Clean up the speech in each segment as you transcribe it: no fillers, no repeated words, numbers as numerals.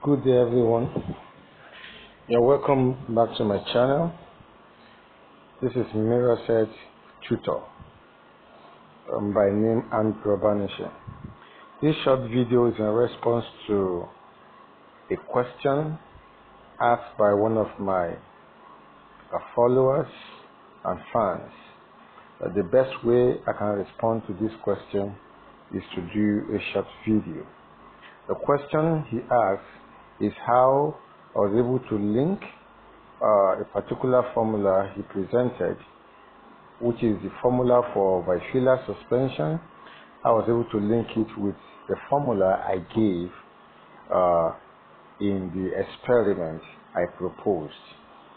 Good day, everyone. You're welcome back to my channel. This is Mirrorset Tutor by name and Probanisha. This short video is in response to a question asked by one of my followers and fans. The best way I can respond to this question is to do a short video. The question he asked is how I was able to link a particular formula he presented, which is the formula for bifilar suspension. I was able to link it with the formula I gave in the experiment I proposed.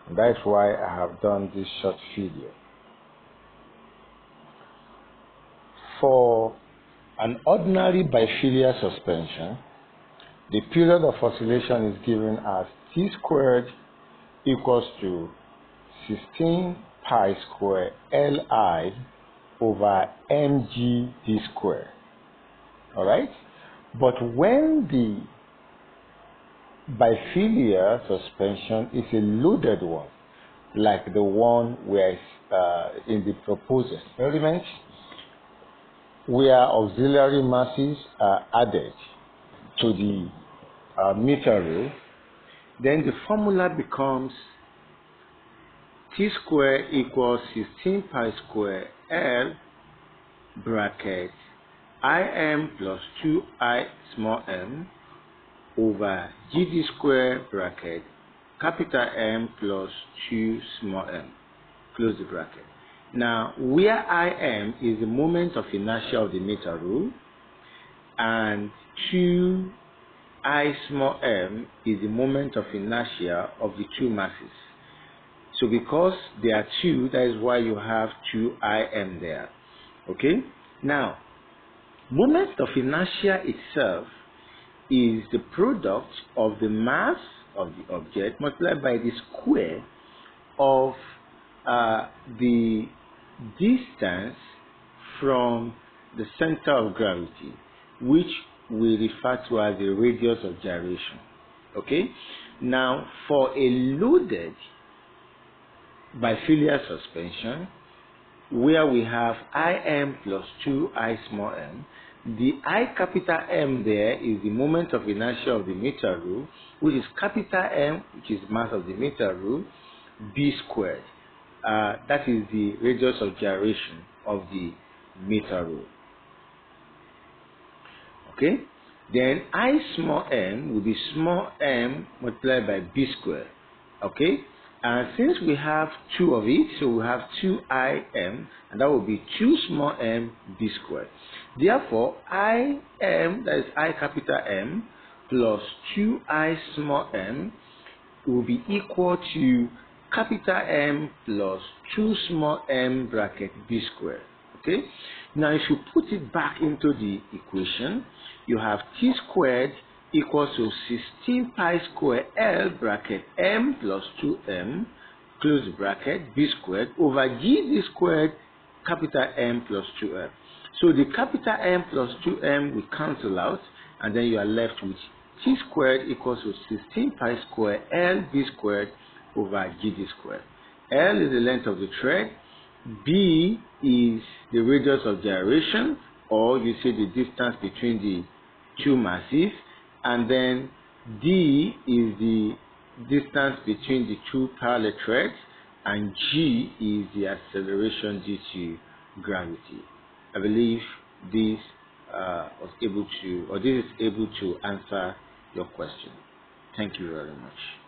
And that is why I have done this short video. For an ordinary bifilar suspension, the period of oscillation is given as t squared equals to 16 pi square Li over mg d square. Alright? But when the bifilar suspension is a loaded one, like the one where in the proposed experiment, where auxiliary masses are added to the meter rule, then the formula becomes t square equals 16 pi square L bracket Im plus 2I small m over Gd square bracket capital M plus 2 small m, close the bracket. Now, where Im is the moment of inertia of the meter rule and 2I small m is the moment of inertia of the two masses. So because there are two, that is why you have 2Im there. Okay? Now, moment of inertia itself is the product of the mass of the object multiplied by the square of the distance from the center of gravity, which we refer to as the radius of gyration. Okay? Now, for a loaded bifilar suspension, where we have Im plus 2I small m, the I capital M there is the moment of inertia of the meter rule, which is capital M, which is mass of the meter rule, b squared. That is the radius of gyration of the meter rule. Okay? Then I small m will be small m multiplied by b squared. Okay? And since we have two of it, so we have 2Im, and that will be 2 small m b squared. Therefore, Im, that is I capital M, plus 2I small m will be equal to capital M plus 2 small m bracket b squared. Okay? Now, if you put it back into the equation, you have t squared equals to 16 pi square L bracket m plus 2m, close the bracket, b squared, over gd squared capital M plus 2m. So the capital M plus 2m will cancel out, and then you are left with t squared equals to 16 pi square L b squared over gd squared. L is the length of the thread, b is the radius of gyration, or you say the distance between the two masses, and then d is the distance between the two parallel threads, and g is the acceleration due to gravity. I believe this this is able to answer your question. Thank you very much.